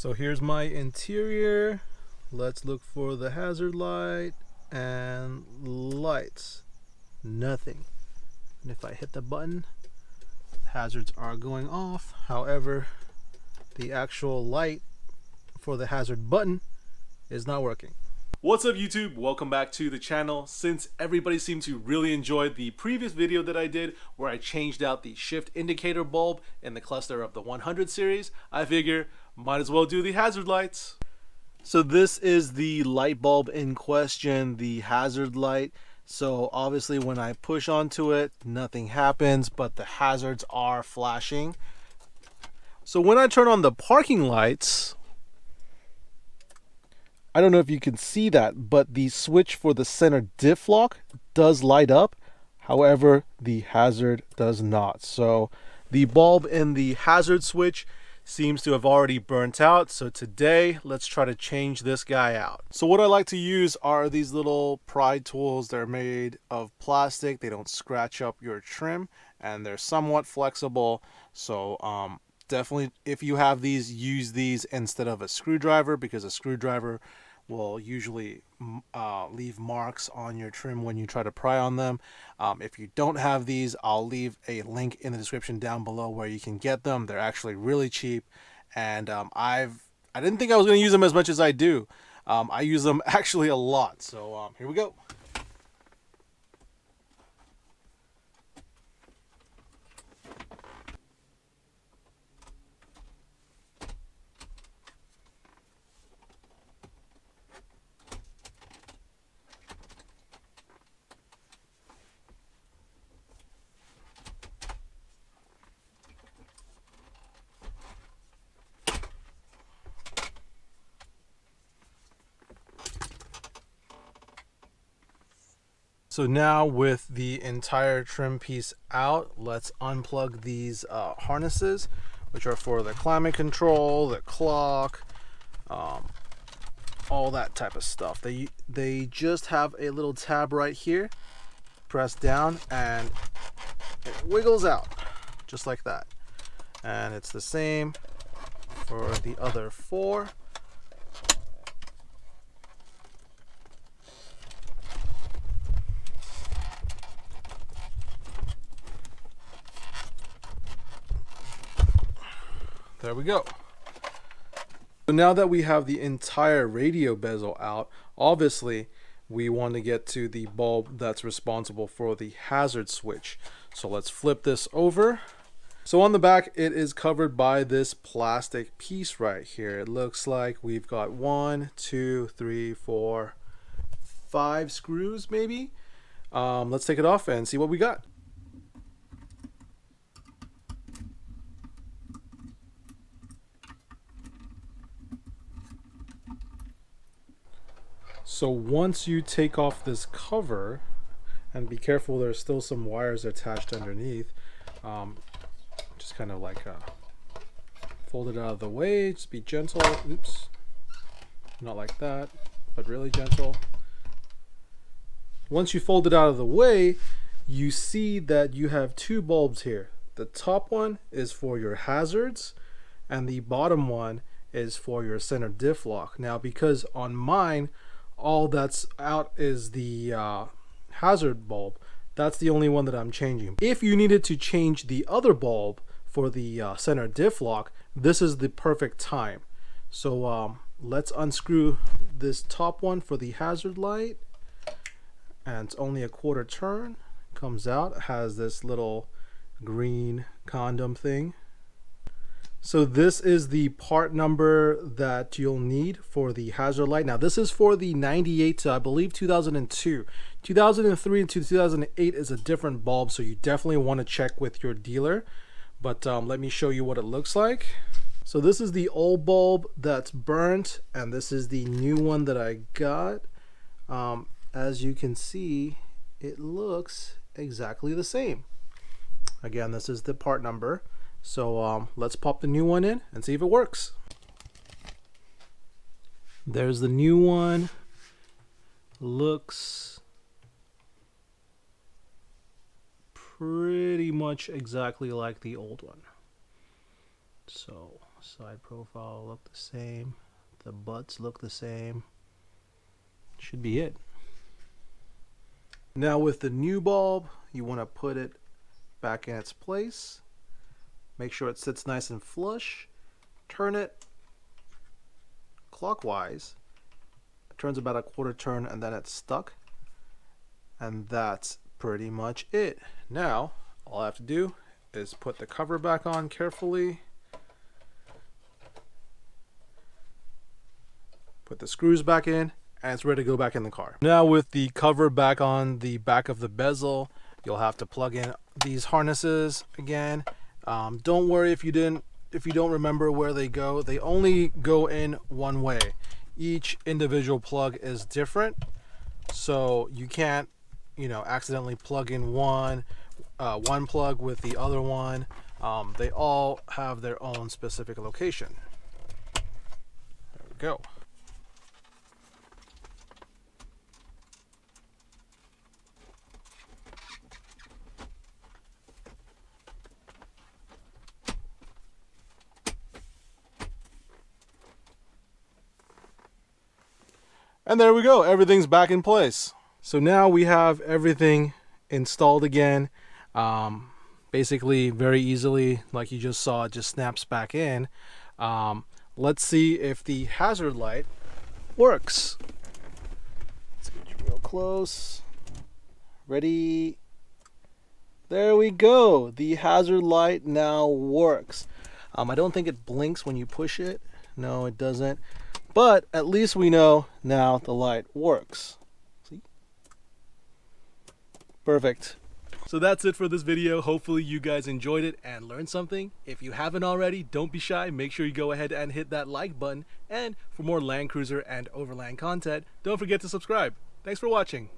So here's my interior. Let's look for the hazard light and lights. Nothing. And if I hit the button, hazards are going off. However, the actual light for the hazard button is not working. What's up YouTube? Welcome back to the channel. Since everybody seemed to really enjoy the previous video that I did where I changed out the shift indicator bulb in the cluster of the 100 series, I figure might as well do the hazard lights. So this is the light bulb in question, the hazard light. So obviously when I push onto it, nothing happens, but the hazards are flashing. So when I turn on the parking lights, I don't know if you can see that, but the switch for the center diff lock does light up. However, the hazard does not. So the bulb in the hazard switch seems to have already burnt out. So today, let's try to change this guy out. So what I like to use are these little pry tools. They're made of plastic. They don't scratch up your trim and they're somewhat flexible. So definitely, if you have these, use these instead of a screwdriver, because a screwdriver will usually leave marks on your trim when you try to pry on them. If you don't have these, I'll leave a link in the description down below where you can get them. They're actually really cheap, and I didn't think I was going to use them as much as I do. I use them actually a lot. So here we go. So now with the entire trim piece out, let's unplug these harnesses, which are for the climate control, the clock, all that type of stuff. They just have a little tab right here. Press down and it wiggles out just like that. And it's the same for the other four. There we go. So now that we have the entire radio bezel out, obviously we want to get to the bulb that's responsible for the hazard switch. So let's flip this over. So on the back, it is covered by this plastic piece right here. It looks like we've got 1, 2, 3, 4, 5 screws maybe. Let's take it off and see what we got. So once you take off this cover, and be careful, there's still some wires attached underneath, just kind of like fold it out of the way, just be gentle. Oops, not like that, but really gentle. Once you fold it out of the way, you see that you have two bulbs here. The top one is for your hazards and the bottom one is for your center diff lock. Now because on mine all that's out is the hazard bulb, that's the only one that I'm changing. If you needed to change the other bulb for the center diff lock, this is the perfect time. So let's unscrew this top one for the hazard light, and it's only a quarter turn. Comes out, it has this little green condom thing. So this is the part number that you'll need for the hazard light. Now this is for the 98 to I believe 2002. 2003 and 2008 is a different bulb, so you definitely want to check with your dealer. But let me show you what it looks like. So this is the old bulb that's burnt, and this is the new one that I got. As you can see, it looks exactly the same. Again, this is the part number. So let's pop the new one in and see if it works. There's the new one. Looks pretty much exactly like the old one. So Side profile look the same. The butts look the same. Should be it. Now with the new bulb, you want to put it back in its place. Make sure it sits nice and flush. Turn it clockwise. It turns about a quarter turn and then it's stuck. And that's pretty much it. Now, all I have to do is put the cover back on carefully. Put the screws back in, and it's ready to go back in the car. Now with the cover back on the back of the bezel, you'll have to plug in these harnesses again. Don't worry if you don't remember where they go. They only go in one way. Each individual plug is different, so you can't, accidentally plug in one plug with the other one. They all have their own specific location. There we go. And there we go, everything's back in place. So now we have everything installed again. Basically very easily, like you just saw, it just snaps back in. Let's see if the hazard light works. Let's get you real close. Ready? There we go. The hazard light now works. I don't think it blinks when you push it. No, it doesn't. But at least we know now the light works. See? Perfect. So that's it for this video. Hopefully you guys enjoyed it and learned something. If you haven't already, don't be shy. Make sure you go ahead and hit that like button. And for more Land Cruiser and Overland content, don't forget to subscribe. Thanks for watching.